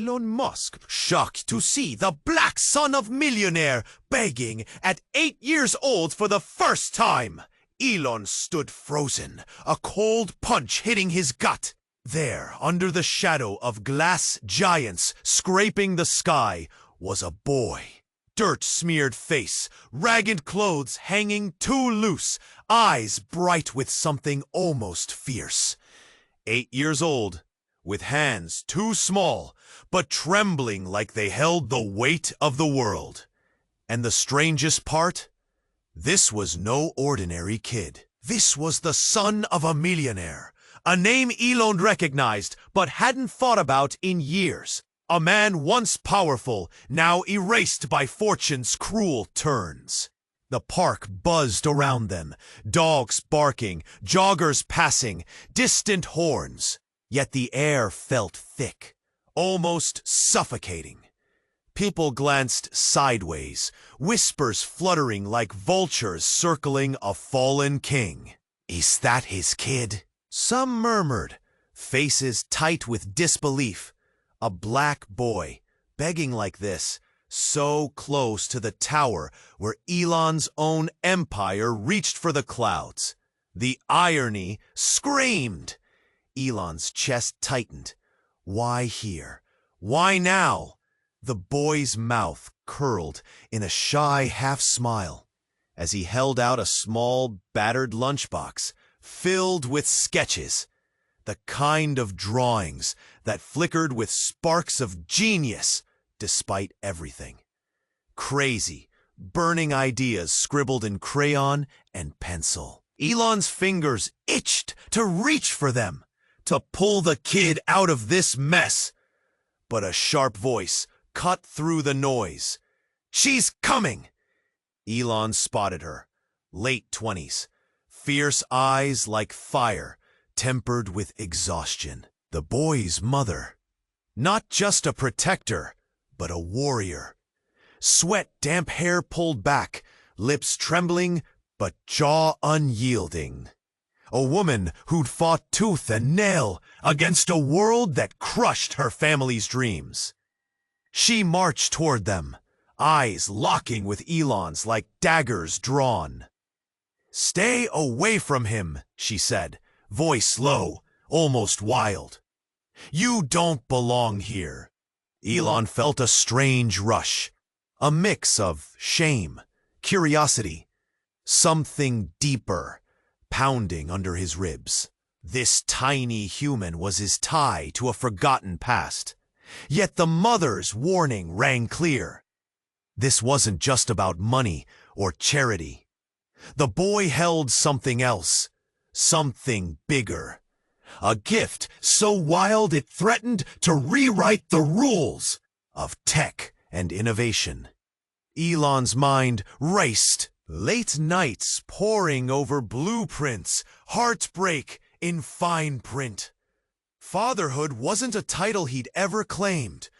Elon Musk, shocked to see the black son of millionaire begging at 8 years old for the first time. Elon stood frozen, a cold punch hitting his gut. There, under the shadow of glass giants scraping the sky, was a boy. Dirt-smeared face, ragged clothes hanging too loose, eyes bright with something almost fierce. 8 years old, with hands too small, but trembling like they held the weight of the world. And the strangest part? This was no ordinary kid. This was the son of a millionaire, a name Elon recognized but hadn't thought about in years. A man once powerful, now erased by fortune's cruel turns. The park buzzed around them, dogs barking, joggers passing, distant horns. Yet the air felt thick, almost suffocating. People glanced sideways, whispers fluttering like vultures circling a fallen king. "Is that his kid?" Some murmured, faces tight with disbelief. A black boy, begging like this, so close to the tower where Elon's own empire reached for the clouds. The irony screamed. Elon's chest tightened. Why here? Why now? The boy's mouth curled in a shy half-smile as he held out a small, battered lunchbox filled with sketches, the kind of drawings that flickered with sparks of genius despite everything. Crazy, burning ideas scribbled in crayon and pencil. Elon's fingers itched to reach for them, to pull the kid out of this mess. But a sharp voice cut through the noise. "She's coming!" Elon spotted her, late 20s, fierce eyes like fire, tempered with exhaustion. The boy's mother. Not just a protector, but a warrior. Sweat-damp hair pulled back, lips trembling, but jaw unyielding. A woman who'd fought tooth and nail against a world that crushed her family's dreams. She marched toward them, eyes locking with Elon's like daggers drawn. "Stay away from him," she said, voice low, almost wild. "You don't belong here." Elon felt a strange rush, a mix of shame, curiosity, something deeper, pounding under his ribs. This tiny human was his tie to a forgotten past. Yet the mother's warning rang clear. This wasn't just about money or charity. The boy held something else, something bigger. A gift so wild it threatened to rewrite the rules of tech and innovation. Elon's mind raced, late nights poring over blueprints, heartbreak in fine print. Fatherhood wasn't a title he'd ever claimed,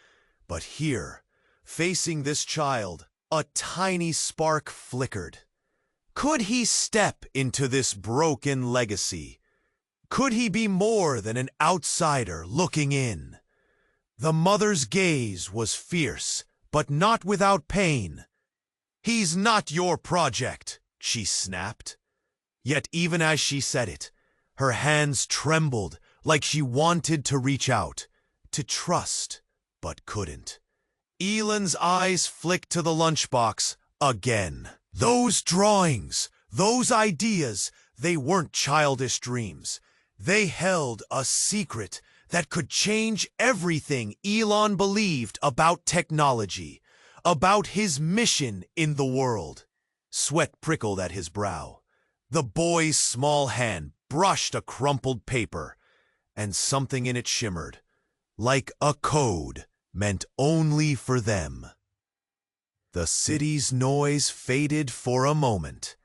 but here, facing this child, a tiny spark flickered. Could he step into this broken legacy? Could he be more than an outsider looking in? The mother's gaze was fierce, but not without pain. "He's not your project," she snapped. Yet even as she said it, her hands trembled like she wanted to reach out, to trust, but couldn't. Elon's eyes flicked to the lunchbox again. Those drawings, those ideas, they weren't childish dreams. They held a secret that could change everything Elon believed about technology, about his mission in the world. Sweat prickled at his brow. The boy's small hand brushed a crumpled paper, and something in it shimmered, like a code meant only for them. The city's noise faded for a moment.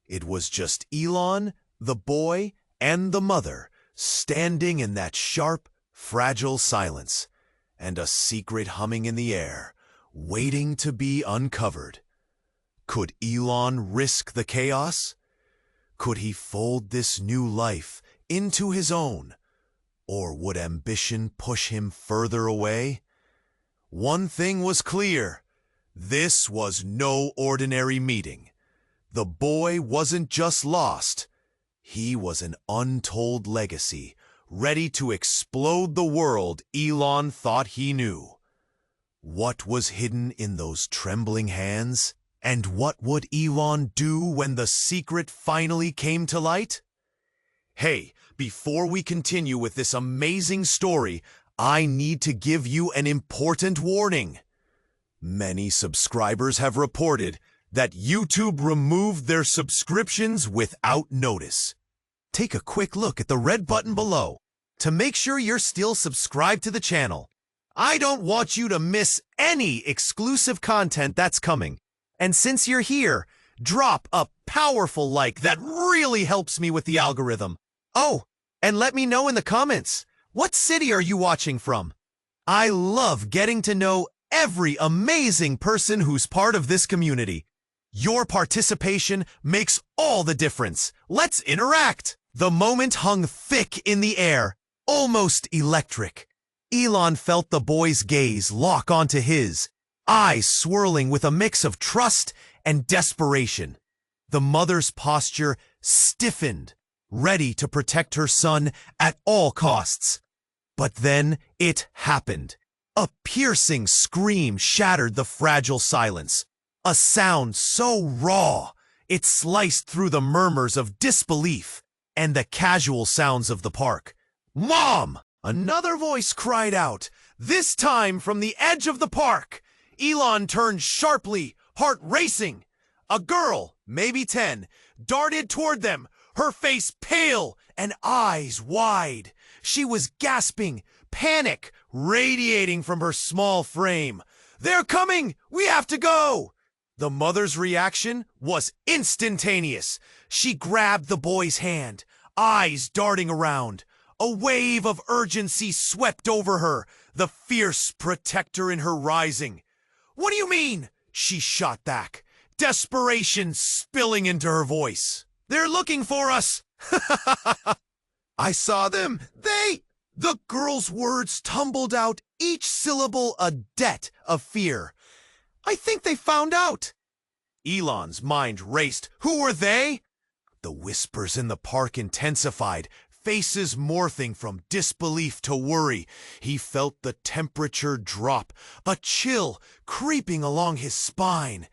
It was just Elon, the boy, and the mother standing in that sharp, fragile silence, and a secret humming in the air, waiting to be uncovered. Could Elon risk the chaos? Could he fold this new life into his own? Or would ambition push him further away? One thing was clear. This was no ordinary meeting. The boy wasn't just lost. He was an untold legacy, ready to explode the world Elon thought he knew. What was hidden in those trembling hands? And what would Elon do when the secret finally came to light? Hey, before we continue with this amazing story, I need to give you an important warning. Many subscribers have reported that YouTube removed their subscriptions without notice. Take a quick look at the red button below to make sure you're still subscribed to the channel. I don't want you to miss any exclusive content that's coming. And since you're here, drop a powerful like that really helps me with the algorithm. Oh, and let me know in the comments, what city are you watching from? I love getting to know every amazing person who's part of this community. Your participation makes all the difference. Let's interact. The moment hung thick in the air, almost electric. Elon felt the boy's gaze lock onto his, eyes swirling with a mix of trust and desperation. The mother's posture stiffened, ready to protect her son at all costs. But then it happened. A piercing scream shattered the fragile silence. A sound so raw, it sliced through the murmurs of disbelief and the casual sounds of the park. "Mom!" Another voice cried out, this time from the edge of the park. Elon turned sharply, heart racing. A girl, maybe 10, darted toward them, her face pale and eyes wide. She was gasping, panic radiating from her small frame. "They're coming! We have to go!" The mother's reaction was instantaneous. She grabbed the boy's hand, eyes darting around. A wave of urgency swept over her, the fierce protector in her rising. "What do you mean?" she shot back, desperation spilling into her voice. "They're looking for us!" "I saw them! The girl's words tumbled out, each syllable a debt of fear. "I think they found out." Elon's mind raced. Who were they? The whispers in the park intensified, faces morphing from disbelief to worry. He felt the temperature drop, a chill creeping along his spine.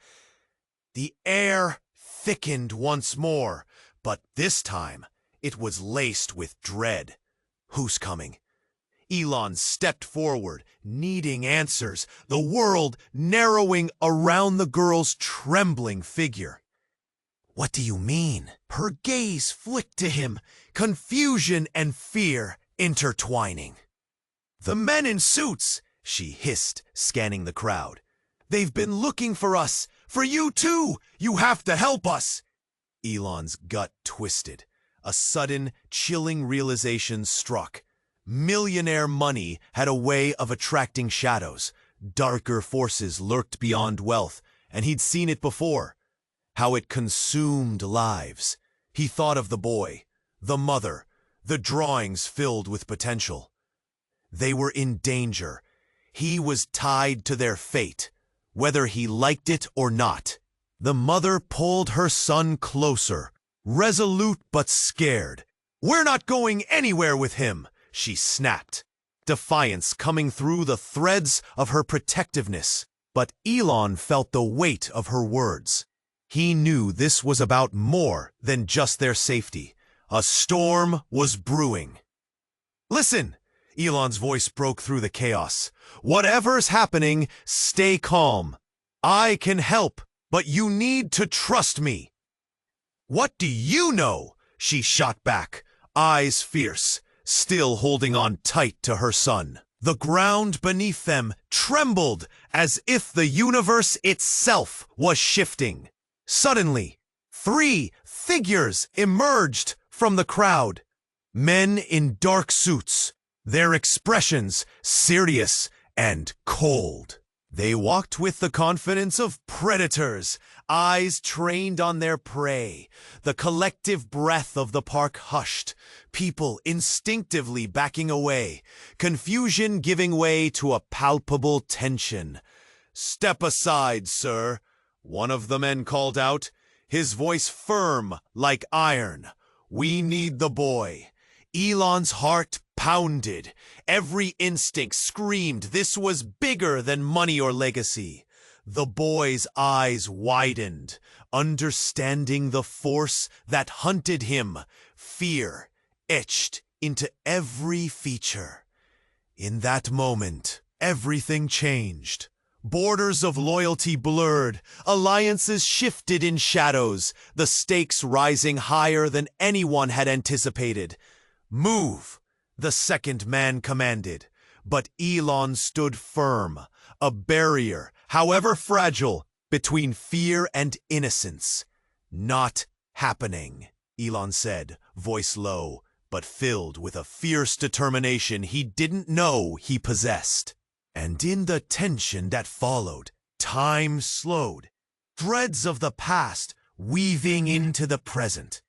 The air thickened once more, but this time it was laced with dread. Who's coming? Elon stepped forward, needing answers, the world narrowing around the girl's trembling figure. "What do you mean?" Her gaze flicked to him, confusion and fear intertwining. "The men in suits," she hissed, scanning the crowd. "They've been looking for us, for you too! You have to help us!" Elon's gut twisted. A sudden, chilling realization struck. Millionaire money had a way of attracting shadows. Darker forces lurked beyond wealth, and he'd seen it before. How it consumed lives. He thought of the boy, the mother, the drawings filled with potential. They were in danger. He was tied to their fate, whether he liked it or not. The mother pulled her son closer, resolute but scared. "We're not going anywhere with him," she snapped, defiance coming through the threads of her protectiveness. But Elon felt the weight of her words. He knew this was about more than just their safety. A storm was brewing. "Listen," Elon's voice broke through the chaos. "Whatever's happening, stay calm. I can help, but you need to trust me." "What do you know?" she shot back, eyes fierce, still holding on tight to her son. The ground beneath them trembled as if the universe itself was shifting. Suddenly, 3 figures emerged from the crowd. Men in dark suits, their expressions serious and cold. They walked with the confidence of predators, eyes trained on their prey. The collective breath of the park hushed, people instinctively backing away, confusion giving way to a palpable tension. "Step aside, sir," one of the men called out, his voice firm like iron. "We need the boy." Elon's heart pounded. Every instinct screamed this was bigger than money or legacy. The boy's eyes widened, understanding the force that hunted him. Fear etched into every feature. In that moment, everything changed. Borders of loyalty blurred, alliances shifted in shadows, the stakes rising higher than anyone had anticipated. "Move," the second man commanded, but Elon stood firm, a barrier, however fragile, between fear and innocence. "Not happening," Elon said, voice low, but filled with a fierce determination he didn't know he possessed. And in the tension that followed, time slowed, threads of the past weaving into the present.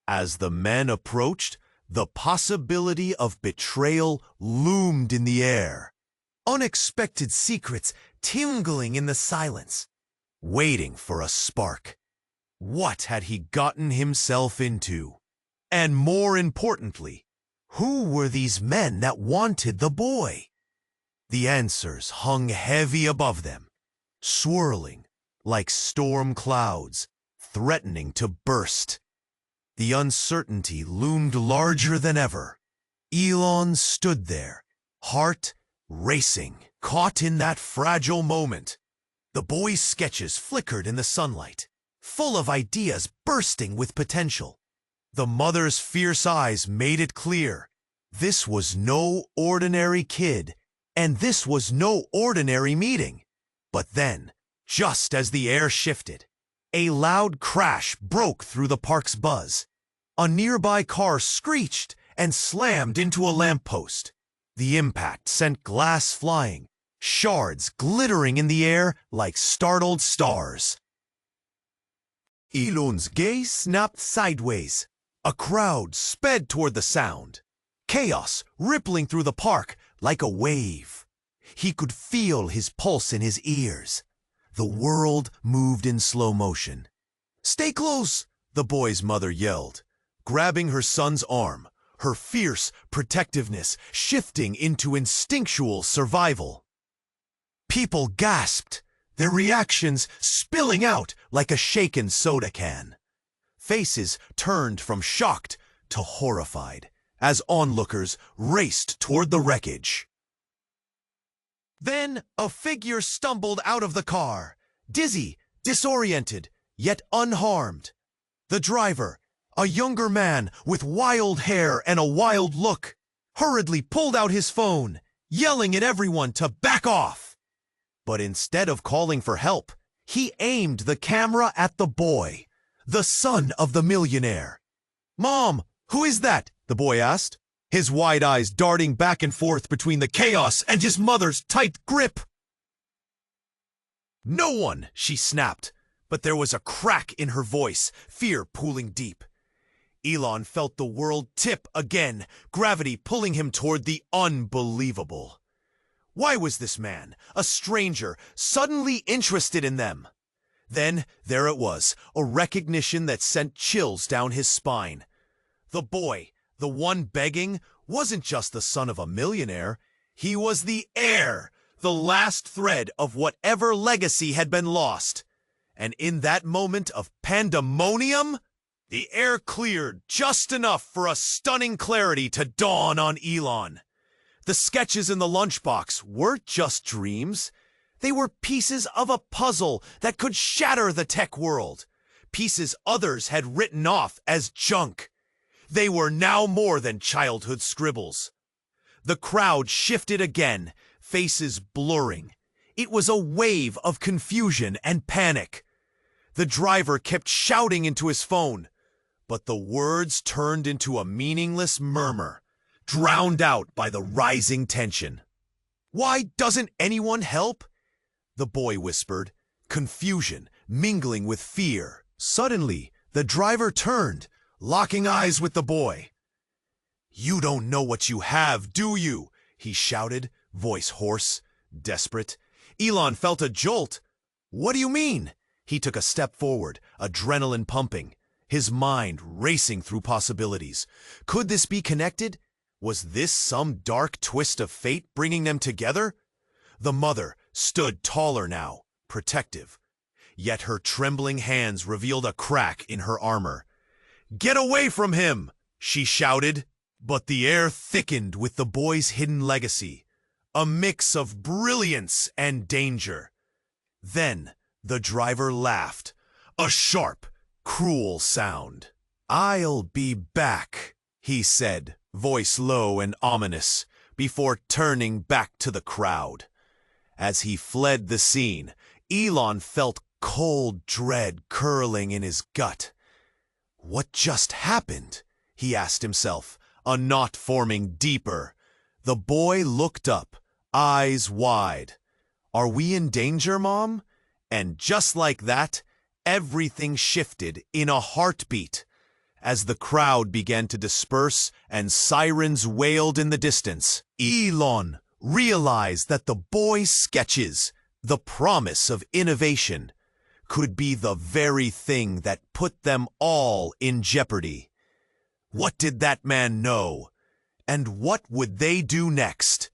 As the men approached, the possibility of betrayal loomed in the air. Unexpected secrets tingling in the silence, waiting for a spark. What had he gotten himself into? And more importantly, who were these men that wanted the boy? The answers hung heavy above them, swirling like storm clouds, threatening to burst. The uncertainty loomed larger than ever. Elon stood there, heart racing, caught in that fragile moment. The boy's sketches flickered in the sunlight, full of ideas bursting with potential. The mother's fierce eyes made it clear. This was no ordinary kid, and this was no ordinary meeting. But then, just as the air shifted, a loud crash broke through the park's buzz. A nearby car screeched and slammed into a lamppost. The impact sent glass flying, shards glittering in the air like startled stars. Elon's gaze snapped sideways. A crowd sped toward the sound, chaos rippling through the park like a wave. He could feel his pulse in his ears. The world moved in slow motion. "Stay close," the boy's mother yelled, grabbing her son's arm, her fierce protectiveness shifting into instinctual survival. People gasped, their reactions spilling out like a shaken soda can. Faces turned from shocked to horrified as onlookers raced toward the wreckage. Then a figure stumbled out of the car, dizzy, disoriented, yet unharmed. The driver, a younger man with wild hair and a wild look, hurriedly pulled out his phone, yelling at everyone to back off. But instead of calling for help, he aimed the camera at the boy, the son of the millionaire. "Mom, who is that?" the boy asked, his wide eyes darting back and forth between the chaos and his mother's tight grip. "No one," she snapped, but there was a crack in her voice, fear pooling deep. Elon felt the world tip again, gravity pulling him toward the unbelievable. Why was this man, a stranger, suddenly interested in them? Then there it was, a recognition that sent chills down his spine. The boy, the one begging, wasn't just the son of a millionaire. He was the heir, the last thread of whatever legacy had been lost. And in that moment of pandemonium, the air cleared just enough for a stunning clarity to dawn on Elon. The sketches in the lunchbox weren't just dreams. They were pieces of a puzzle that could shatter the tech world. Pieces others had written off as junk. They were now more than childhood scribbles. The crowd shifted again, faces blurring. It was a wave of confusion and panic. The driver kept shouting into his phone, but the words turned into a meaningless murmur, drowned out by the rising tension. Why doesn't anyone help? the boy whispered, confusion mingling with fear. Suddenly, the driver turned, locking eyes with the boy. "You don't know what you have, do you?" he shouted, voice hoarse, desperate. Elon felt a jolt. "What do you mean?" He took a step forward, adrenaline pumping, his mind racing through possibilities. Could this be connected? Was this some dark twist of fate bringing them together? The mother stood taller now, protective. Yet her trembling hands revealed a crack in her armor. "Get away from him!" she shouted. But the air thickened with the boy's hidden legacy, a mix of brilliance and danger. Then the driver laughed, a sharp, cruel sound. "I'll be back," he said, voice low and ominous, before turning back to the crowd. As he fled the scene, Elon felt cold dread curling in his gut. What just happened? He asked himself, a knot forming deeper. The boy looked up, eyes wide. "Are we in danger, Mom?" And just like that, everything shifted in a heartbeat. As the crowd began to disperse and sirens wailed in the distance, Elon realized that the boy's sketches, the promise of innovation, could be the very thing that put them all in jeopardy. What did that man know? And what would they do next?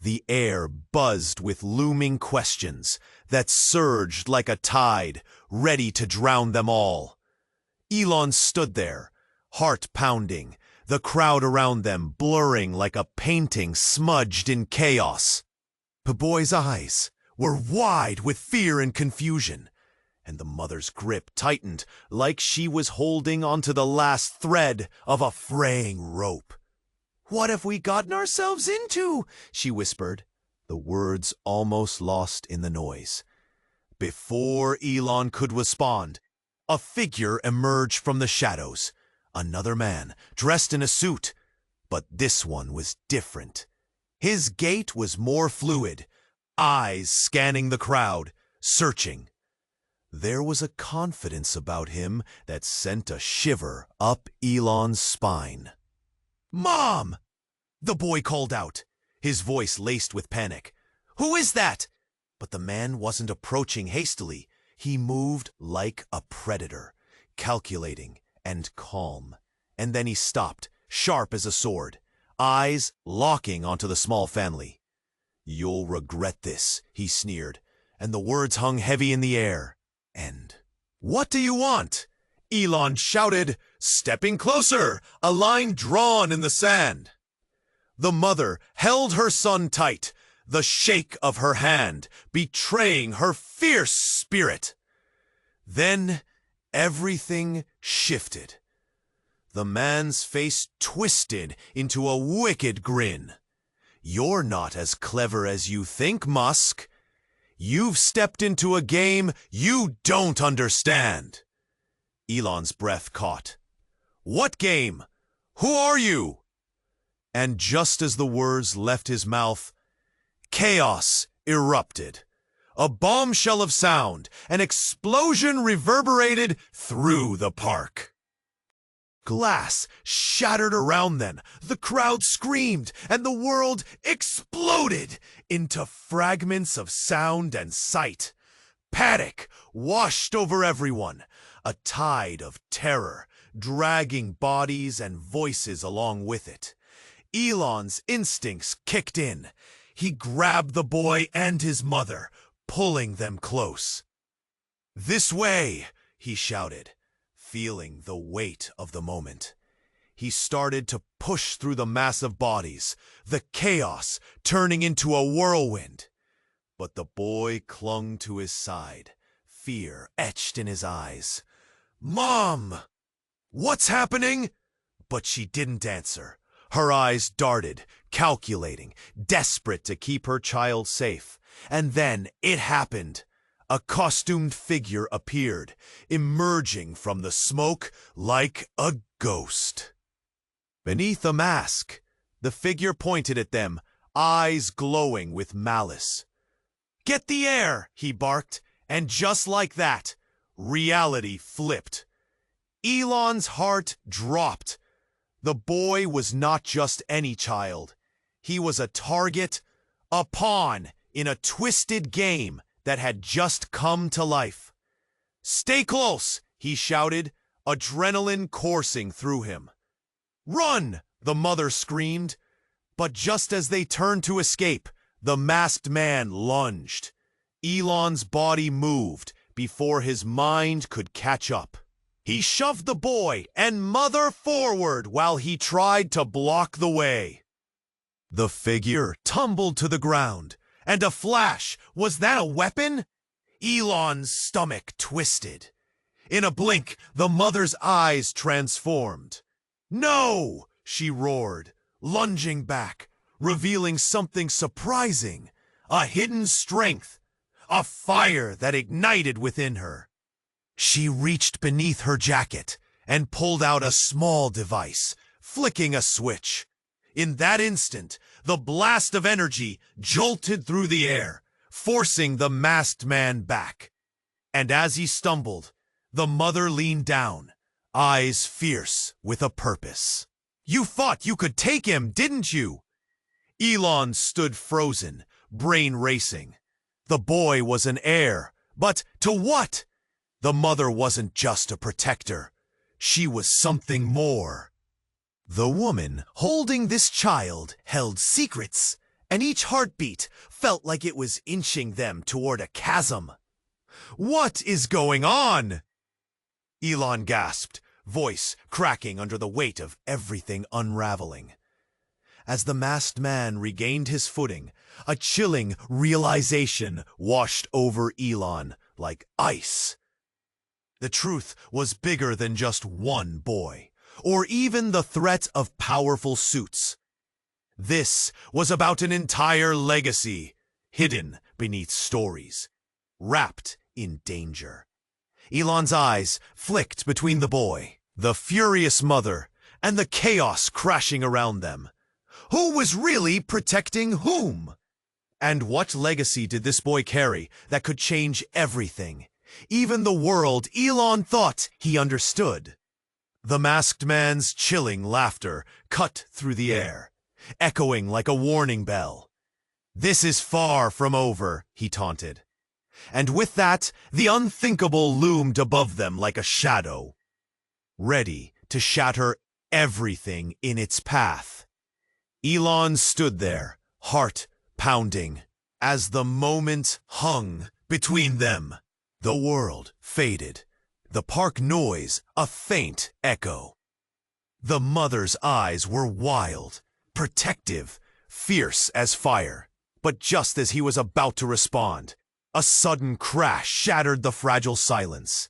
The air buzzed with looming questions that surged like a tide, ready to drown them all. Elon stood there, heart pounding, the crowd around them blurring like a painting smudged in chaos. The boy's eyes were wide with fear and confusion, and the mother's grip tightened like she was holding onto the last thread of a fraying rope. "What have we gotten ourselves into?" she whispered, the words almost lost in the noise. Before Elon could respond, a figure emerged from the shadows, another man dressed in a suit, but this one was different. His gait was more fluid, eyes scanning the crowd, searching. There was a confidence about him that sent a shiver up Elon's spine. "Mom!" the boy called out, his voice laced with panic. "Who is that?" But the man wasn't approaching hastily. He moved like a predator, calculating and calm. And then he stopped, sharp as a sword, eyes locking onto the small family. "You'll regret this," he sneered, and the words hung heavy in the air. And, "What do you want?" Elon shouted, stepping closer, a line drawn in the sand. The mother held her son tight, the shake of her hand betraying her fierce spirit. Then everything shifted. The man's face twisted into a wicked grin. "You're not as clever as you think, Musk. You've stepped into a game you don't understand." Elon's breath caught. "What game? Who are you?" And just as the words left his mouth, chaos erupted. A bombshell of sound, an explosion reverberated through the park. Glass shattered around them, the crowd screamed, and the world exploded into fragments of sound and sight. Panic washed over everyone, a tide of terror, dragging bodies and voices along with it. Elon's instincts kicked in. He grabbed the boy and his mother, pulling them close. "This way!" he shouted, feeling the weight of the moment. He started to push through the mass of bodies, the chaos turning into a whirlwind. But the boy clung to his side, fear etched in his eyes. "Mom! What's happening?" But she didn't answer. Her eyes darted, calculating, desperate to keep her child safe. And then it happened. A costumed figure appeared, emerging from the smoke like a ghost. Beneath a mask, the figure pointed at them, eyes glowing with malice. "Get the air!" he barked, and just like that, reality flipped. Elon's heart dropped. The boy was not just any child. He was a target, a pawn in a twisted game that had just come to life. "Stay close!" he shouted, adrenaline coursing through him. "Run!" the mother screamed. But just as they turned to escape, the masked man lunged. Elon's body moved before his mind could catch up. He shoved the boy and mother forward while he tried to block the way. The figure tumbled to the ground, and a flash, was that a weapon? Elon's stomach twisted. In a blink, the mother's eyes transformed. "No!" she roared, lunging back, revealing something surprising, a hidden strength, a fire that ignited within her. She reached beneath her jacket and pulled out a small device, flicking a switch. In that instant, the blast of energy jolted through the air, forcing the masked man back. And as he stumbled, the mother leaned down, eyes fierce with a purpose. "You thought you could take him, didn't you?" Elon stood frozen, brain racing. The boy was an heir, but to what? The mother wasn't just a protector. She was something more. The woman holding this child held secrets, and each heartbeat felt like it was inching them toward a chasm. "What is going on?" Elon gasped, voice cracking under the weight of everything unraveling. As the masked man regained his footing, a chilling realization washed over Elon like ice. The truth was bigger than just one boy, or even the threat of powerful suits. This was about an entire legacy, hidden beneath stories, wrapped in danger. Elon's eyes flicked between the boy, the furious mother, and the chaos crashing around them. Who was really protecting whom? And what legacy did this boy carry that could change everything, even the world Elon thought he understood? The masked man's chilling laughter cut through the air, echoing like a warning bell. "This is far from over," he taunted. And with that, the unthinkable loomed above them like a shadow, ready to shatter everything in its path. Elon stood there, heart pounding, as the moment hung between them. The world faded, the park noise a faint echo. The mother's eyes were wild, protective, fierce as fire. But just as he was about to respond, a sudden crash shattered the fragile silence.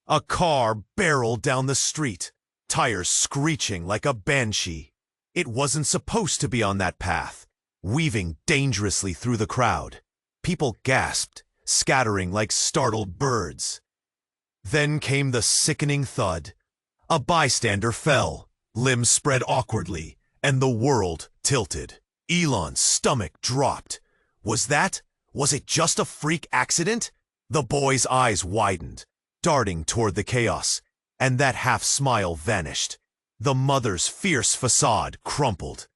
A car barreled down the street, tires screeching like a banshee. It wasn't supposed to be on that path, weaving dangerously through the crowd. People gasped, scattering like startled birds. Then came the sickening thud. A bystander fell, limbs spread awkwardly, and the world tilted. Elon's stomach dropped. Was it just a freak accident? The boy's eyes widened, darting toward the chaos, and that half-smile vanished. The mother's fierce facade crumpled.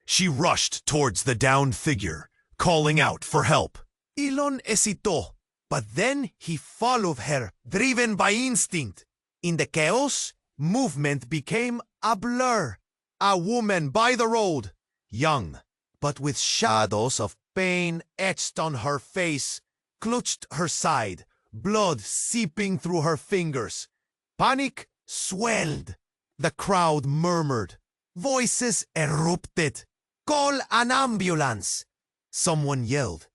She rushed towards the downed figure, calling out for help. Elon hesitó, but then he followed her, driven by instinct. In the chaos, movement became a blur. A woman by the road, young, but with shadows of pain etched on her face, clutched her side, blood seeping through her fingers. Panic swelled. The crowd murmured. Voices erupted. "Call an ambulance!" Someone yelled.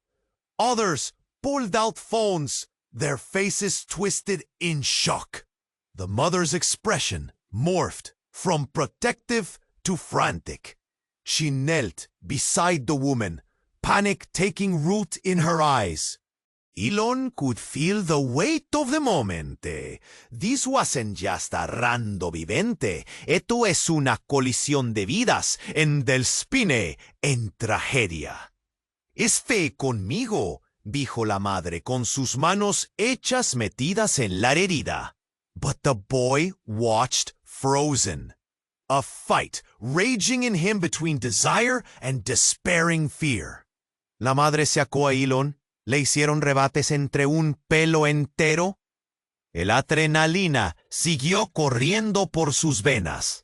Others pulled out phones, their faces twisted in shock. The mother's expression morphed from protective to frantic. She knelt beside the woman, panic taking root in her eyes. Elon could feel the weight of the moment. This wasn't just a rando vivente. Esto es una colisión de vidas en del spine en tragedia. Es fe conmigo, dijo la madre con sus manos hechas metidas en la herida. But the boy watched frozen. A fight raging in him between desire and despairing fear. La madre sacó a Elon, le hicieron rebates entre un pelo entero. El adrenalina siguió corriendo por sus venas.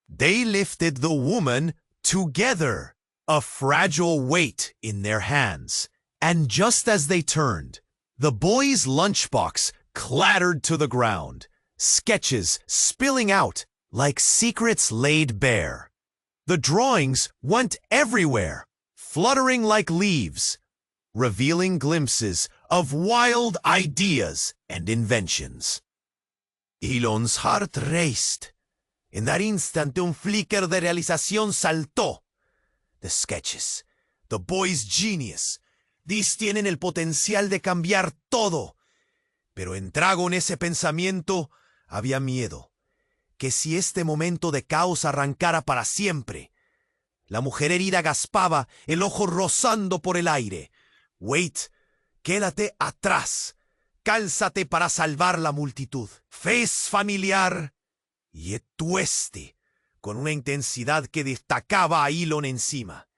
They lifted the woman together, a fragile weight in their hands. And just as they turned, the boy's lunchbox clattered to the ground, sketches spilling out like secrets laid bare. The drawings went everywhere, fluttering like leaves, revealing glimpses of wild ideas and inventions. Elon's heart raced. In that instant, un flicker de realización saltó. The sketches, the boy's genius, these tienen el potencial de cambiar todo. Pero entrago en ese pensamiento había miedo, que si este momento de caos arrancara para siempre. La mujer herida gaspaba, el ojo rozando por el aire. Wait, quédate atrás. Cálzate para salvar la multitud. Fez familiar y etueste, con una intensidad que destacaba a Elon encima.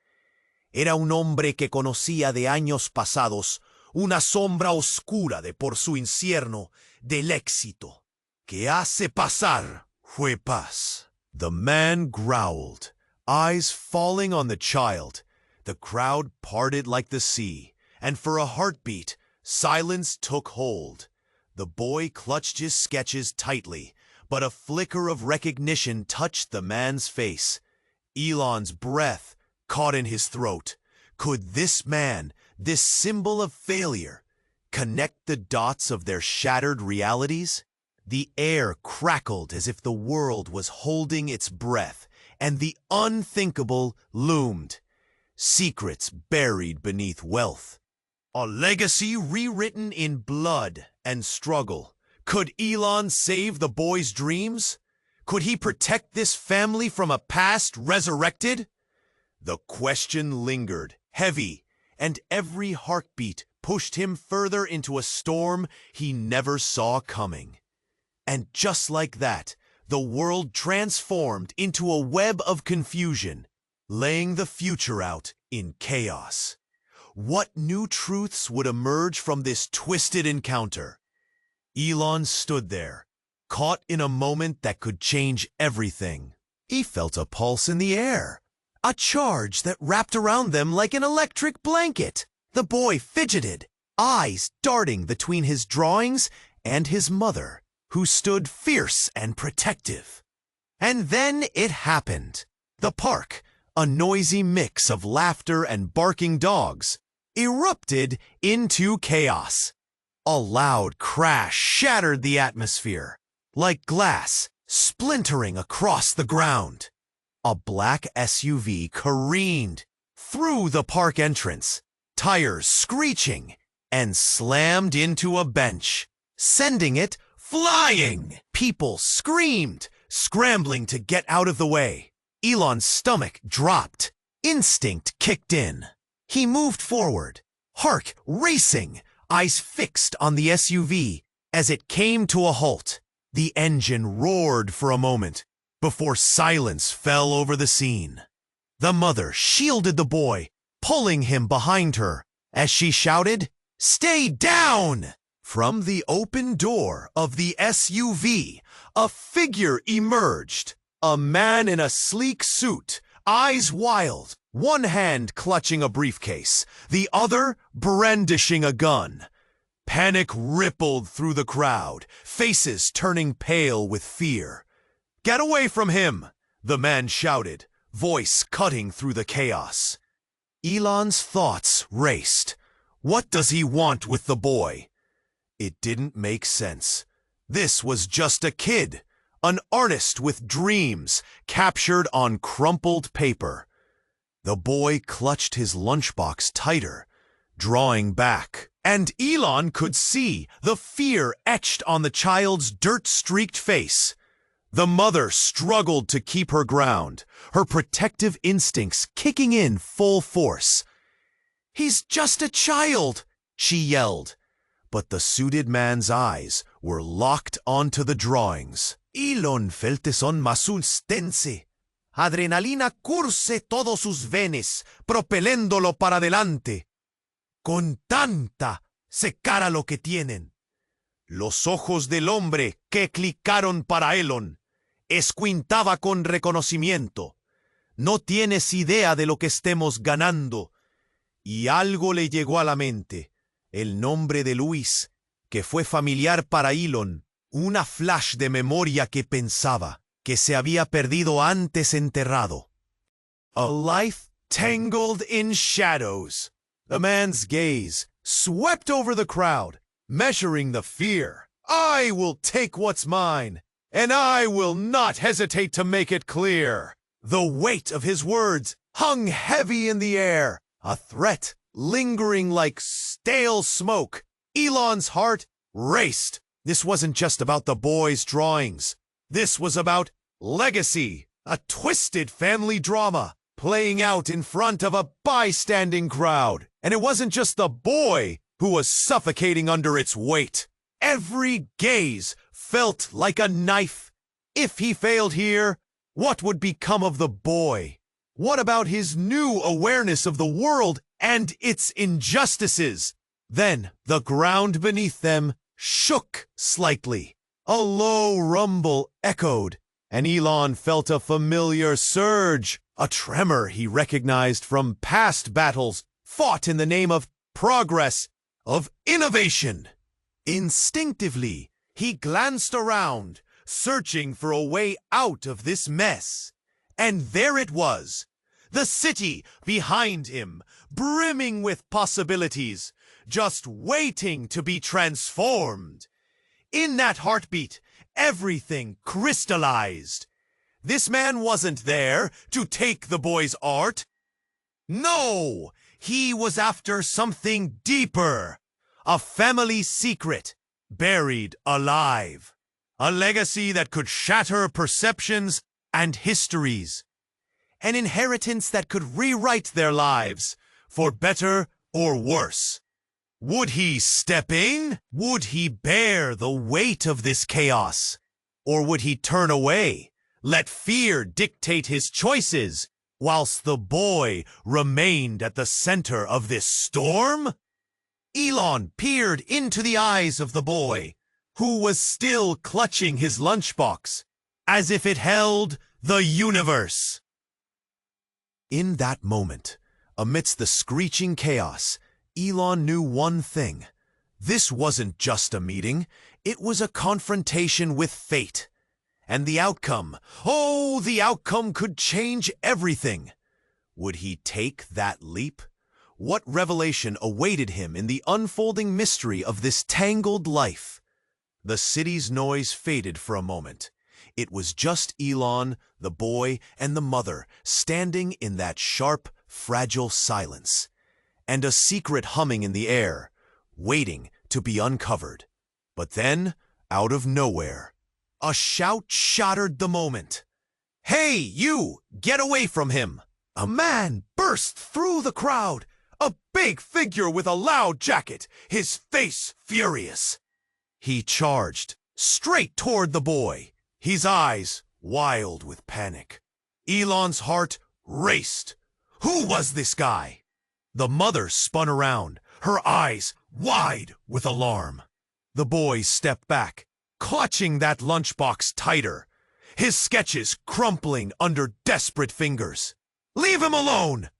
Era un hombre que conocía de años pasados una sombra oscura de por su incierno del éxito. Que hace pasar fue paz. The man growled, eyes falling on the child. The crowd parted like the sea, and for a heartbeat, silence took hold. The boy clutched his sketches tightly, but a flicker of recognition touched the man's face. Elon's breath caught in his throat. Could this man, this symbol of failure, connect the dots of their shattered realities? The air crackled as if the world was holding its breath, and the unthinkable loomed. Secrets buried beneath wealth. A legacy rewritten in blood and struggle. Could Elon save the boy's dreams? Could he protect this family from a past resurrected? The question lingered, heavy, and every heartbeat pushed him further into a storm he never saw coming. And just like that, the world transformed into a web of confusion, laying the future out in chaos. What new truths would emerge from this twisted encounter? Elon stood there, caught in a moment that could change everything. He felt a pulse in the air, a charge that wrapped around them like an electric blanket. The boy fidgeted, eyes darting between his drawings and his mother, who stood fierce and protective. And then it happened. The park, a noisy mix of laughter and barking dogs, erupted into chaos. A loud crash shattered the atmosphere, like glass splintering across the ground. A black SUV careened through the park entrance, tires screeching, and slammed into a bench, sending it flying. People screamed, scrambling to get out of the way. Elon's stomach dropped. Instinct kicked in. He moved forward, heart racing, eyes fixed on the SUV as it came to a halt. The engine roared for a moment before silence fell over the scene. The mother shielded the boy, pulling him behind her as she shouted, "Stay down!" From the open door of the SUV, a figure emerged. A man in a sleek suit, eyes wild, one hand clutching a briefcase, the other brandishing a gun. Panic rippled through the crowd, faces turning pale with fear. "Get away from him!" the man shouted, voice cutting through the chaos. Elon's thoughts raced. What does he want with the boy? It didn't make sense. This was just a kid, an artist with dreams captured on crumpled paper. The boy clutched his lunchbox tighter, drawing back, and Elon could see the fear etched on the child's dirt-streaked face. The mother struggled to keep her ground, her protective instincts kicking in full force. "He's just a child," she yelled. But the suited man's eyes were locked onto the drawings. Elon felt son masul stense. Adrenalina curse todos sus venes, propeliéndolo para adelante. Con tanta se cara lo que tienen. Los ojos del hombre que clicaron para Elon. Escuintaba con reconocimiento. No tienes idea de lo que estemos ganando. Y algo le llegó a la mente. El nombre de Luis, que fue familiar para Elon. Una flash de memoria que pensaba que se había perdido antes enterrado. A life tangled in shadows. The man's gaze swept over the crowd, measuring the fear. I will take what's mine, and I will not hesitate to make it clear. The weight of his words hung heavy in the air, a threat lingering like stale smoke. Elon's heart raced. This wasn't just about the boy's drawings. This was about legacy, a twisted family drama playing out in front of a bystanding crowd. And it wasn't just the boy who was suffocating under its weight. Every gaze felt like a knife. If he failed here, what would become of the boy? What about his new awareness of the world and its injustices? Then the ground beneath them shook slightly. A low rumble echoed, and Elon felt a familiar surge, a tremor he recognized from past battles fought in the name of progress, of innovation. Instinctively, he glanced around, searching for a way out of this mess. And there it was, the city behind him, brimming with possibilities, just waiting to be transformed. In that heartbeat, everything crystallized. This man wasn't there to take the boy's art. No, he was after something deeper. A family secret, buried alive. A legacy that could shatter perceptions and histories. An inheritance that could rewrite their lives, for better or worse. Would he step in? Would he bear the weight of this chaos? Or would he turn away, let fear dictate his choices, whilst the boy remained at the center of this storm? Elon peered into the eyes of the boy, who was still clutching his lunchbox, as if it held the universe. In that moment, amidst the screeching chaos, Elon knew one thing. This wasn't just a meeting, it was a confrontation with fate. And the outcome, oh, the outcome could change everything. Would he take that leap? What revelation awaited him in the unfolding mystery of this tangled life? The city's noise faded for a moment. It was just Elon, the boy, and the mother standing in that sharp, fragile silence. And a secret humming in the air, waiting to be uncovered. But then, out of nowhere, a shout shattered the moment. "Hey, you! Get away from him!" A man burst through the crowd, a big figure with a loud jacket, his face furious. He charged straight toward the boy, his eyes wild with panic. Elon's heart raced. Who was this guy? The mother spun around, her eyes wide with alarm. The boy stepped back, clutching that lunchbox tighter, his sketches crumpling under desperate fingers. "Leave him alone!"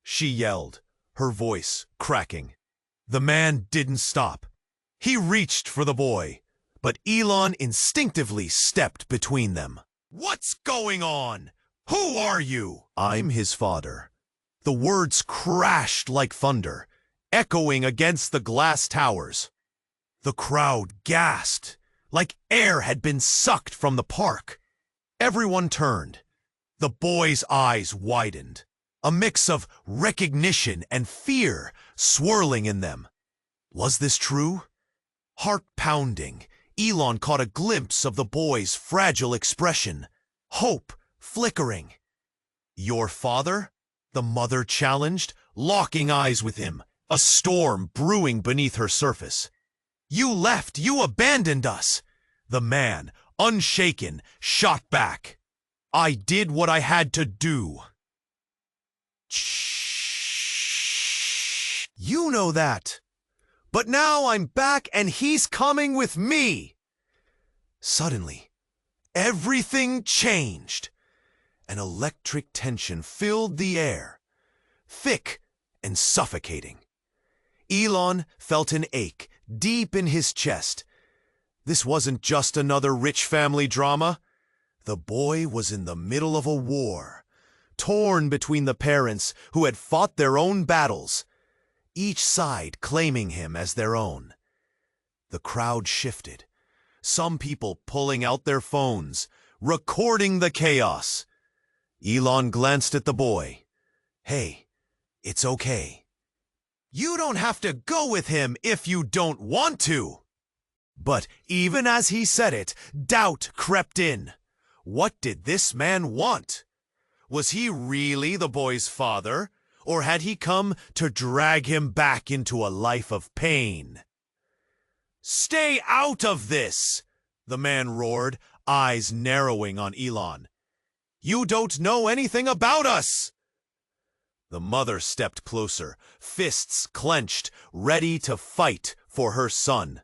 she yelled, her voice cracking. The man didn't stop. He reached for the boy, but Elon instinctively stepped between them. "What's going on? Who are you?" "I'm his father." The words crashed like thunder, echoing against the glass towers. The crowd gasped, like air had been sucked from the park. Everyone turned. The boy's eyes widened, a mix of recognition and fear swirling in them. Was this true? Heart pounding, Elon caught a glimpse of the boy's fragile expression, hope flickering. "Your father?" the mother challenged, locking eyes with him, a storm brewing beneath her surface. "You left, you abandoned us!" The man, unshaken, shot back. "I did what I had to do." "Shh. You know that. But now I'm back and he's coming with me." Suddenly, everything changed. An electric tension filled the air, thick and suffocating. Elon felt an ache deep in his chest. This wasn't just another rich family drama. The boy was in the middle of a war, torn between the parents who had fought their own battles, each side claiming him as their own. The crowd shifted, some people pulling out their phones, recording the chaos. Elon glanced at the boy. "Hey, it's okay. You don't have to go with him if you don't want to." But even as he said it, doubt crept in. What did this man want? Was he really the boy's father, or had he come to drag him back into a life of pain? "Stay out of this!" the man roared, eyes narrowing on Elon. "You don't know anything about us!" The mother stepped closer, fists clenched, ready to fight for her son.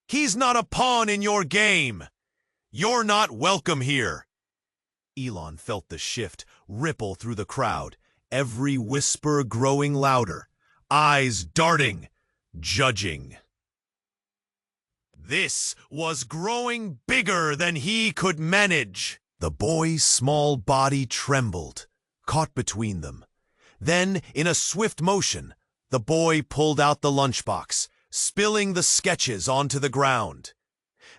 "He's not a pawn in your game. You're not welcome here." Elon felt the shift ripple through the crowd, every whisper growing louder, eyes darting, judging. This was growing bigger than he could manage. The boy's small body trembled, caught between them. Then, in a swift motion, the boy pulled out the lunchbox, spilling the sketches onto the ground.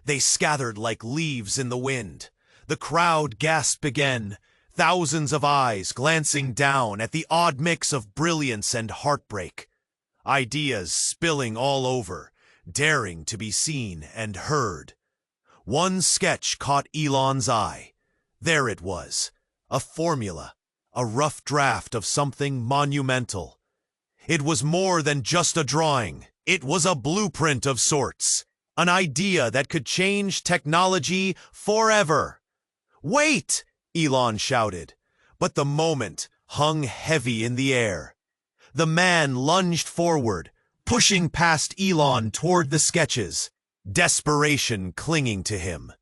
They scattered like leaves in the wind. The crowd gasped again, thousands of eyes glancing down at the odd mix of brilliance and heartbreak. Ideas spilling all over, daring to be seen and heard. One sketch caught Elon's eye. There it was, a formula, a rough draft of something monumental. It was more than just a drawing. It was a blueprint of sorts, an idea that could change technology forever. "Wait!" Elon shouted, but the moment hung heavy in the air. The man lunged forward, pushing past Elon toward the sketches, desperation clinging to him.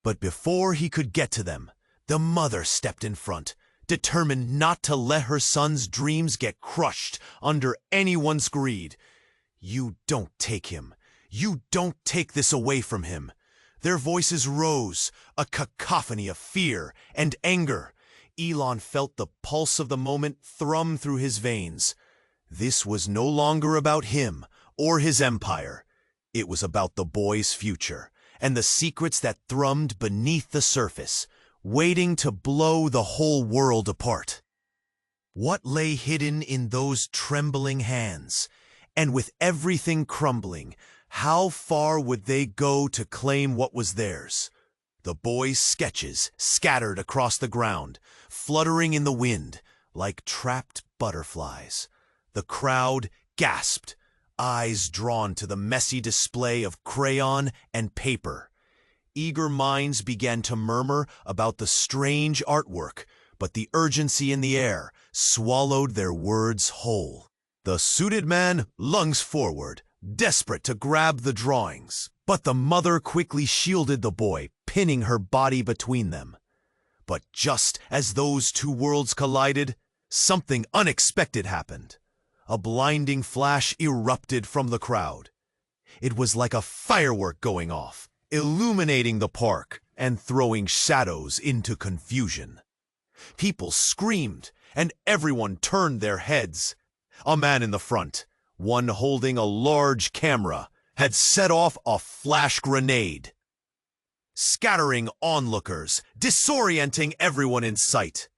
But before he could get to them, the mother stepped in front, determined not to let her son's dreams get crushed under anyone's greed. "You don't take him. You don't take this away from him." Their voices rose, a cacophony of fear and anger. Elon felt the pulse of the moment thrum through his veins. This was no longer about him or his empire. It was about the boy's future and the secrets that thrummed beneath the surface, waiting to blow the whole world apart. What lay hidden in those trembling hands? And with everything crumbling, how far would they go to claim what was theirs? The boy's sketches scattered across the ground, fluttering in the wind like trapped butterflies. The crowd gasped, eyes drawn to the messy display of crayon and paper. Eager minds began to murmur about the strange artwork, but the urgency in the air swallowed their words whole. The suited man lunged forward, desperate to grab the drawings, but the mother quickly shielded the boy, pinning her body between them. But just as those two worlds collided, something unexpected happened. A blinding flash erupted from the crowd. It was like a firework going off, illuminating the park and throwing shadows into confusion. People screamed, and everyone turned their heads. A man in the front, one holding a large camera, had set off a flash grenade, scattering onlookers, disorienting everyone in sight.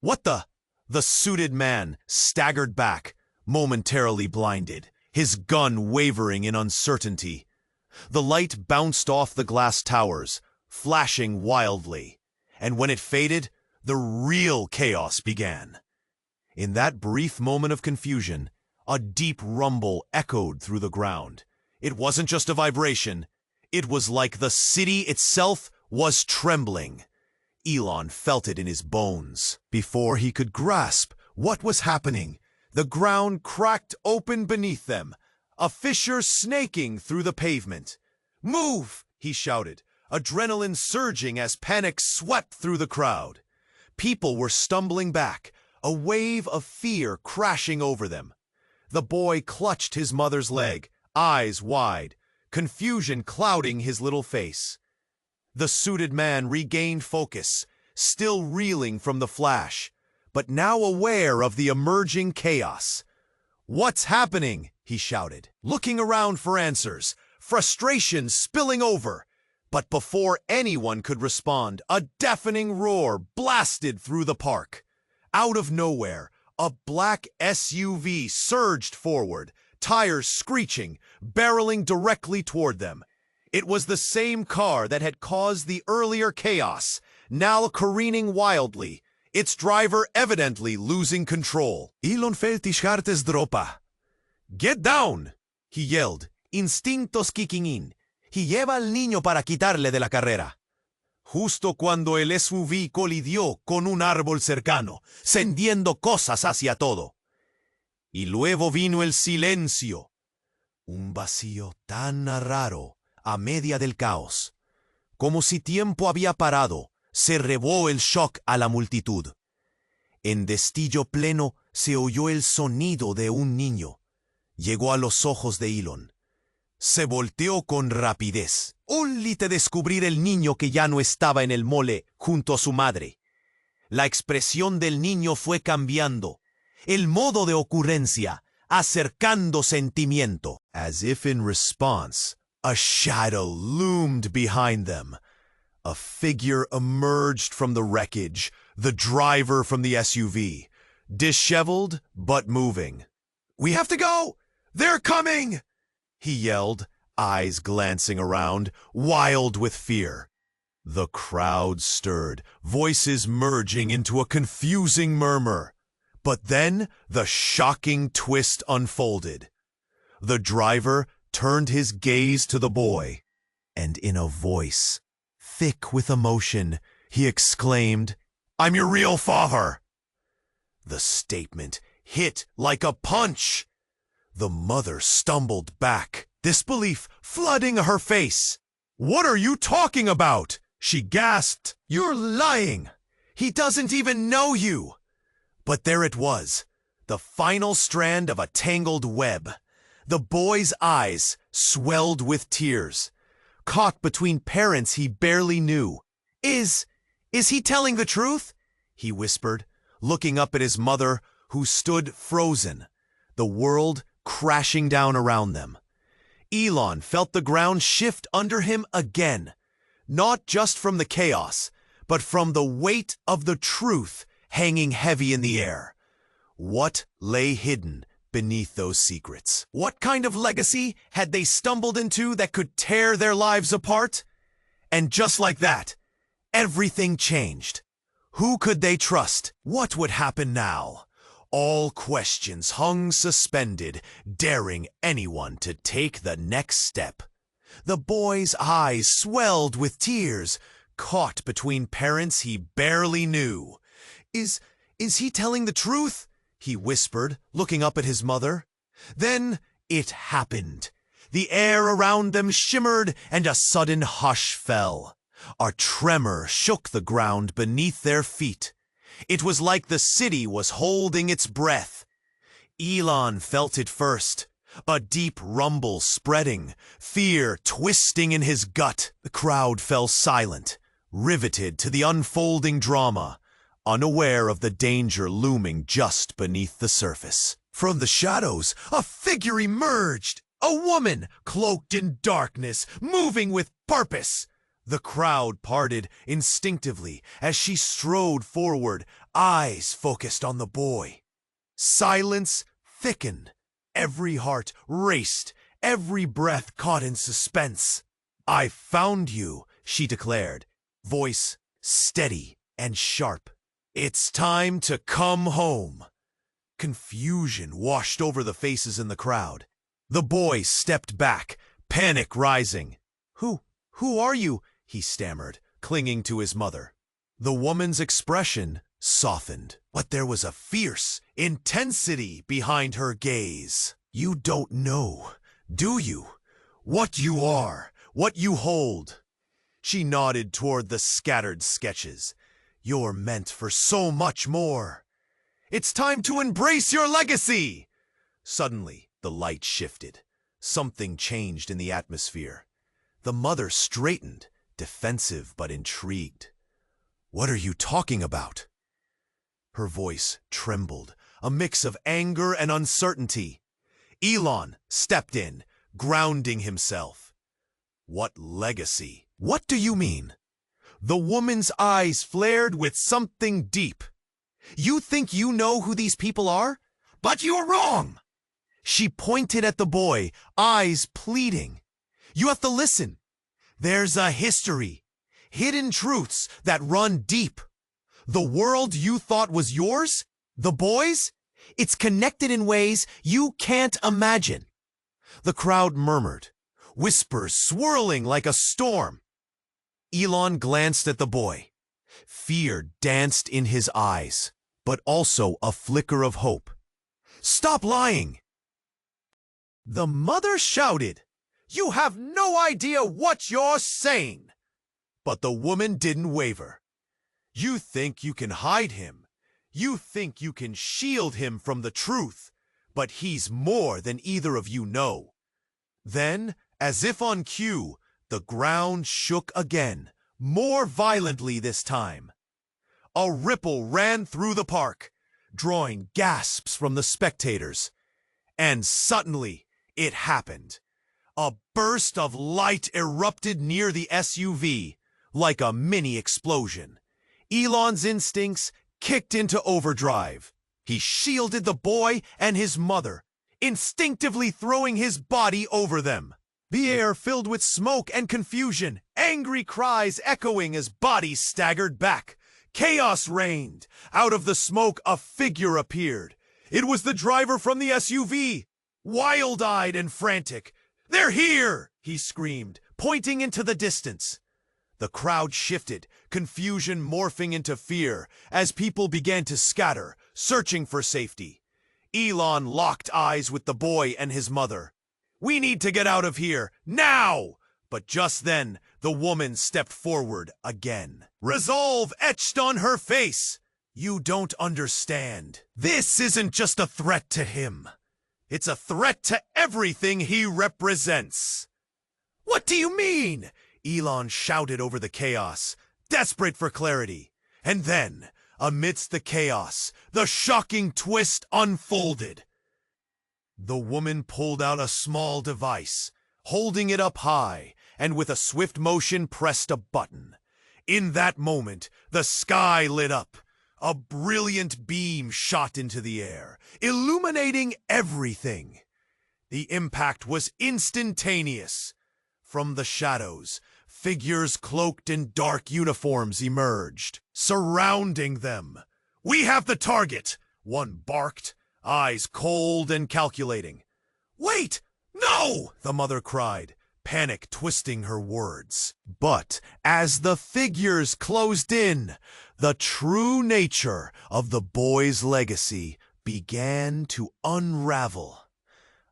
"What the?" The suited man staggered back, momentarily blinded, his gun wavering in uncertainty. The light bounced off the glass towers, flashing wildly, and when it faded, the real chaos began. In that brief moment of confusion, A deep rumble echoed through the ground. It wasn't just a vibration. It was like the city itself was trembling. Elon felt it in his bones. Before he could grasp what was happening, the ground cracked open beneath them, a fissure snaking through the pavement. "Move!" he shouted, adrenaline surging as panic swept through the crowd. People were stumbling back, a wave of fear crashing over them. The boy clutched his mother's leg, eyes wide, confusion clouding his little face. The suited man regained focus, still reeling from the flash, but now aware of the emerging chaos. "What's happening?" he shouted, looking around for answers, frustration spilling over. But before anyone could respond, a deafening roar blasted through the park. Out of nowhere, a black SUV surged forward, tires screeching, barreling directly toward them. It was the same car that had caused the earlier chaos, now careening wildly, its driver evidently losing control. Elon felt his heart dropa. "Get down!" he yelled, instintos kicking in. "Y lleva al niño para quitarle de la carrera." Justo cuando el SUV colidió con un árbol cercano, cendiendo cosas hacia todo. Y luego vino el silencio. Un vacío tan raro a media del caos. Como si tiempo había parado, se rebó el shock a la multitud. En destello pleno se oyó el sonido de un niño. Llegó a los ojos de Elon. Se volteó con rapidez. Only de descubrir el niño que ya no estaba en el mole junto a su madre. La expresión del niño fue cambiando. El modo de ocurrencia, acercando sentimiento. As if in response, a shadow loomed behind them. A figure emerged from the wreckage, the driver from the SUV, disheveled but moving. "We have to go! They're coming!" he yelled, eyes glancing around, wild with fear. The crowd stirred, voices merging into a confusing murmur. But then the shocking twist unfolded. The driver turned his gaze to the boy, and in a voice thick with emotion, he exclaimed, "I'm your real father!" The statement hit like a punch. The mother stumbled back, disbelief flooding her face. "What are you talking about?" she gasped. "You're lying! He doesn't even know you!" But there it was, the final strand of a tangled web. The boy's eyes swelled with tears, caught between parents he barely knew. Is he telling the truth?" he whispered, looking up at his mother, who stood frozen, the world crashing down around them. Elon felt the ground shift under him again, not just from the chaos, but from the weight of the truth hanging heavy in the air. What lay hidden beneath those secrets? What kind of legacy had they stumbled into that could tear their lives apart? And just like that, everything changed. Who could they trust? What would happen now? All questions hung suspended, daring anyone to take the next step. The boy's eyes swelled with tears, caught between parents he barely knew. Is he telling the truth?" he whispered, looking up at his mother. Then it happened. The air around them shimmered, and a sudden hush fell. A tremor shook the ground beneath their feet. It was like the city was holding its breath. Elon felt it first, a deep rumble spreading, fear twisting in his gut. The crowd fell silent, riveted to the unfolding drama, unaware of the danger looming just beneath the surface. From the shadows, a figure emerged, a woman cloaked in darkness, moving with purpose. The crowd parted instinctively as she strode forward, eyes focused on the boy. Silence thickened. Every heart raced, every breath caught in suspense. "I found you," she declared, voice steady and sharp. "It's time to come home." Confusion washed over the faces in the crowd. The boy stepped back, panic rising. Who are you?" he stammered, clinging to his mother. The woman's expression softened, but there was a fierce intensity behind her gaze. "You don't know, do you? What you are, what you hold." She nodded toward the scattered sketches. "You're meant for so much more. It's time to embrace your legacy!" Suddenly, the light shifted. Something changed in the atmosphere. The mother straightened, defensive but intrigued. "What are you talking about?" Her voice trembled, a mix of anger and uncertainty. Elon stepped in, grounding himself. "What legacy? What do you mean?" The woman's eyes flared with something deep. "You think you know who these people are? But you're wrong!" She pointed at the boy, eyes pleading. "You have to listen. There's a history, hidden truths that run deep. The world you thought was yours, the boys, it's connected in ways you can't imagine." The crowd murmured, whispers swirling like a storm. Elon glanced at the boy. Fear danced in his eyes, but also a flicker of hope. "Stop lying!" The mother shouted, "You have no idea what you're saying!" But the woman didn't waver. "You think you can hide him. You think you can shield him from the truth. But he's more than either of you know." Then, as if on cue, the ground shook again, more violently this time. A ripple ran through the park, drawing gasps from the spectators. And suddenly, it happened. A burst of light erupted near the SUV, like a mini explosion. Elon's instincts kicked into overdrive. He shielded the boy and his mother, instinctively throwing his body over them. The air filled with smoke and confusion, angry cries echoing as bodies staggered back. Chaos reigned. Out of the smoke, a figure appeared. It was the driver from the SUV, wild-eyed and frantic. "They're here!" he screamed, pointing into the distance. The crowd shifted, confusion morphing into fear as people began to scatter, searching for safety. Elon locked eyes with the boy and his mother. "We need to get out of here, now!" But just then, the woman stepped forward again. Resolve etched on her face. "You don't understand. This isn't just a threat to him. It's a threat to everything he represents." "What do you mean?" Elon shouted over the chaos, desperate for clarity. And then, amidst the chaos, the shocking twist unfolded. The woman pulled out a small device, holding it up high, and with a swift motion pressed a button. In that moment, the sky lit up. A brilliant beam shot into the air, illuminating everything. The impact was instantaneous. From the shadows, figures cloaked in dark uniforms emerged, surrounding them. "We have the target!" one barked, eyes cold and calculating. "Wait! No!" the mother cried, panic twisting her words. But as the figures closed in, the true nature of the boy's legacy began to unravel.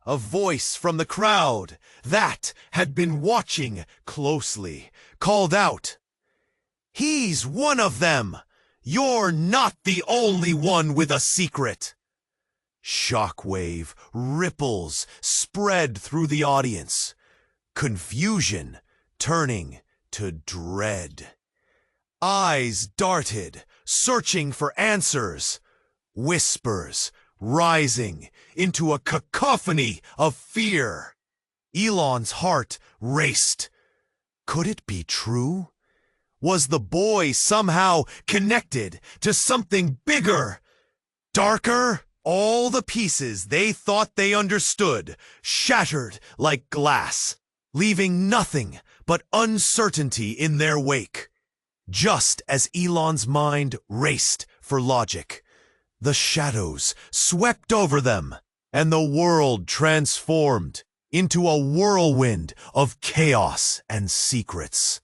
A voice from the crowd that had been watching closely called out, "He's one of them! You're not the only one with a secret!" Shockwave ripples spread through the audience, confusion turning to dread. Eyes darted, searching for answers, whispers rising into a cacophony of fear. Elon's heart raced. Could it be true? Was the boy somehow connected to something bigger, darker? All the pieces they thought they understood shattered like glass, leaving nothing but uncertainty in their wake. Just as Elon's mind raced for logic, The shadows swept over them, and the world transformed into a whirlwind of chaos and secrets.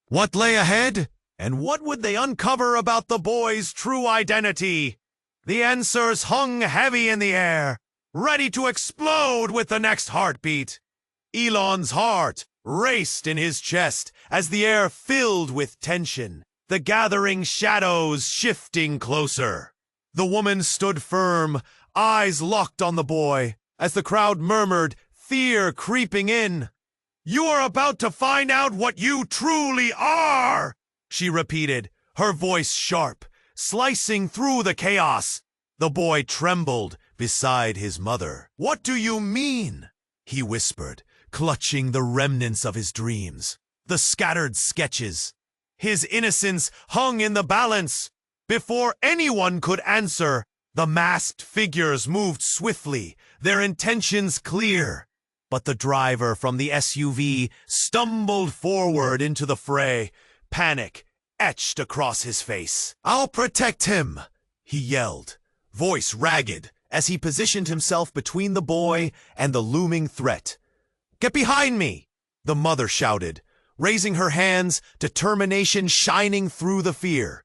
What lay ahead? And what would they uncover about the boy's true identity? The answers hung heavy in the air, ready to explode with the next heartbeat. Elon's heart raced in his chest as the air filled with tension, the gathering shadows shifting closer. The woman stood firm, eyes locked on the boy, as the crowd murmured, fear creeping in. "You are about to find out what you truly are," she repeated, her voice sharp, slicing through the chaos. The boy trembled beside his mother. "What do you mean?" he whispered, clutching the remnants of his dreams, the scattered sketches. His innocence hung in the balance. Before anyone could answer, the masked figures moved swiftly, their intentions clear. But the driver from the SUV stumbled forward into the fray, panic etched across his face. "I'll protect him," he yelled, voice ragged, as he positioned himself between the boy and the looming threat. "Get behind me!" the mother shouted, raising her hands, determination shining through the fear.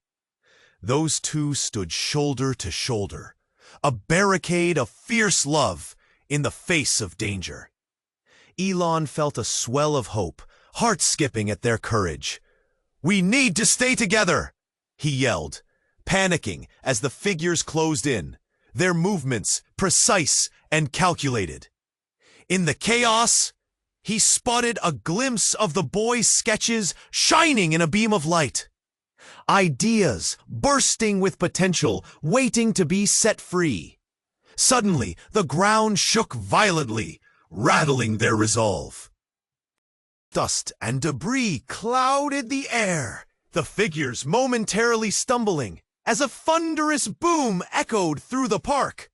Those two stood shoulder to shoulder, a barricade of fierce love in the face of danger. Elon felt a swell of hope, heart skipping at their courage. "We need to stay together," he yelled, panicking as the figures closed in, their movements precise and calculated. In the chaos, he spotted a glimpse of the boy's sketches shining in a beam of light. Ideas bursting with potential, waiting to be set free. Suddenly, the ground shook violently, rattling their resolve. Dust and debris clouded the air, the figures momentarily stumbling as a thunderous boom echoed through the park.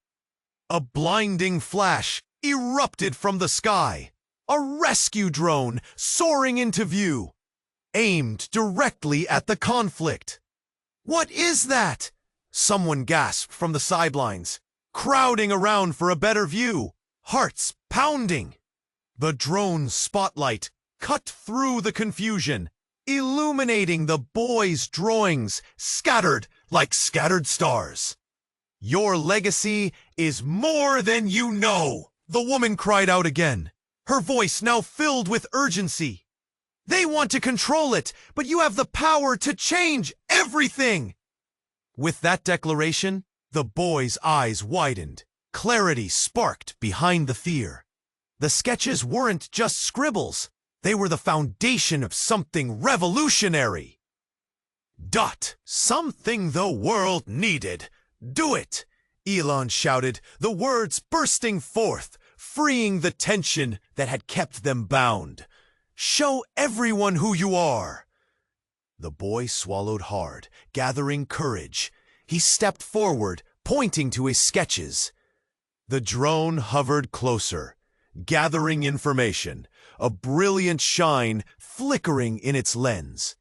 A blinding flash erupted from the sky, a rescue drone soaring into view, aimed directly at the conflict. "What is that?" someone gasped from the sidelines, crowding around for a better view, hearts pounding. The drone's spotlight cut through the confusion, illuminating the boy's drawings scattered like scattered stars. "Your legacy is more than you know," the woman cried out again, her voice now filled with urgency. "They want to control it, but you have the power to change everything." With that declaration, the boy's eyes widened, clarity sparked behind the fear. The sketches weren't just scribbles, they were the foundation of something revolutionary. Something the world needed. Do it, Elon shouted, the words bursting forth, freeing the tension that had kept them bound. "Show everyone who you are." The boy swallowed hard, gathering courage. He stepped forward, pointing to his sketches. The drone hovered closer, gathering information, a brilliant shine flickering in its lens.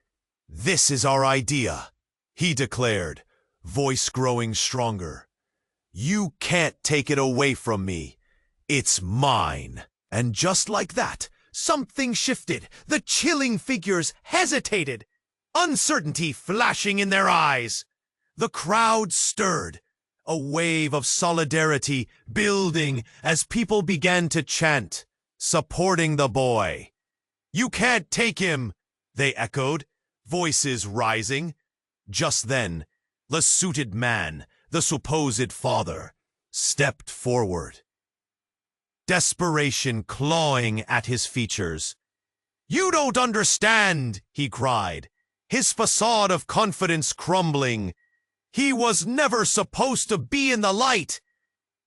"This is our idea," he declared, voice growing stronger. "You can't take it away from me. It's mine." And just like that, something shifted. The chilling figures hesitated, uncertainty flashing in their eyes. The crowd stirred, a wave of solidarity building as people began to chant, supporting the boy. "You can't take him," they echoed, voices rising. Just then, the suited man, the supposed father, stepped forward, desperation clawing at his features. "You don't understand," he cried, his facade of confidence crumbling. He was never supposed to be in the light.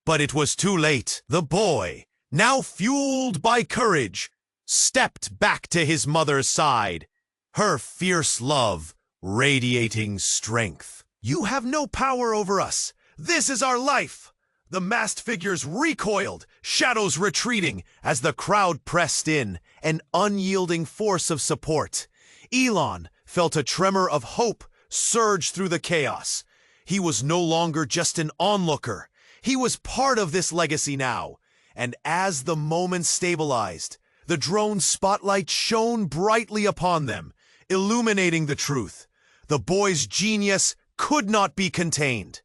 But it was too late. The boy, now fueled by courage, stepped back to his mother's side, her fierce love radiating strength. "You have no power over us. This is our life." The masked figures recoiled, shadows retreating as the crowd pressed in, an unyielding force of support. Elon felt a tremor of hope surge through the chaos. He was no longer just an onlooker. He was part of this legacy now. And as the moment stabilized, the drone's spotlight shone brightly upon them, illuminating the truth. The boy's genius could not be contained.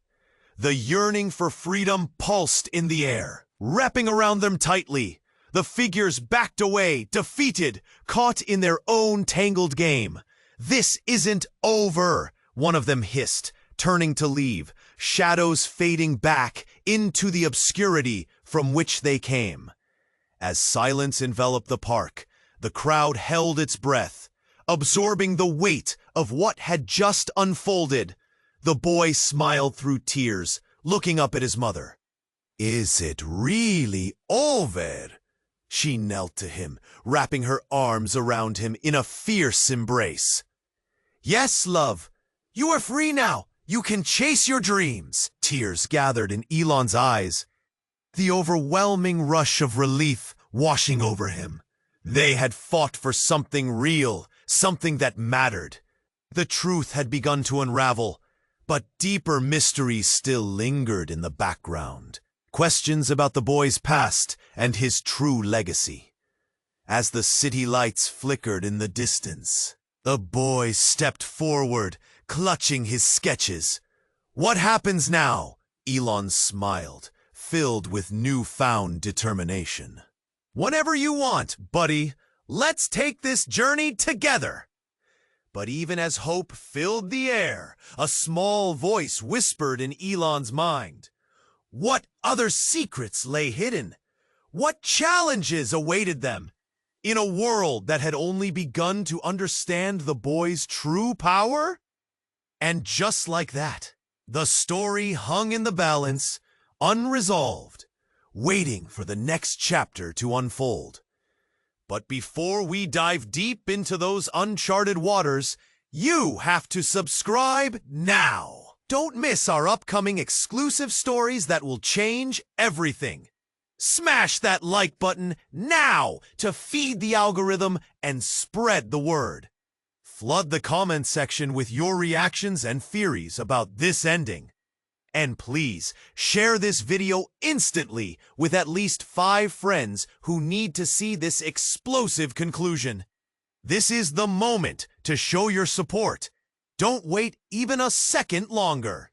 The yearning for freedom pulsed in the air, wrapping around them tightly. The figures backed away, defeated, caught in their own tangled game. "This isn't over," one of them hissed, turning to leave, shadows fading back into the obscurity from which they came. As silence enveloped the park, the crowd held its breath, absorbing the weight of what had just unfolded. The boy smiled through tears, looking up at his mother. "Is it really over?" She knelt to him, wrapping her arms around him in a fierce embrace. "Yes, love. You are free now. You can chase your dreams." Tears gathered in Elon's eyes, the overwhelming rush of relief washing over him. They had fought for something real, something that mattered. The truth had begun to unravel, but deeper mysteries still lingered in the background. Questions about the boy's past and his true legacy. As the city lights flickered in the distance, the boy stepped forward, clutching his sketches. "What happens now?" Elon smiled, filled with newfound determination. "Whenever you want, buddy. Let's take this journey together." But even as hope filled the air, a small voice whispered in Elon's mind. What other secrets lay hidden? What challenges awaited them? In a world that had only begun to understand the boy's true power? And just like that, the story hung in the balance, unresolved, waiting for the next chapter to unfold. But before we dive deep into those uncharted waters, you have to subscribe now. Don't miss our upcoming exclusive stories that will change everything. Smash that like button now to feed the algorithm and spread the word. Flood the comment section with your reactions and theories about this ending. And please, share this video instantly with at least 5 friends who need to see this explosive conclusion. This is the moment to show your support. Don't wait even a second longer.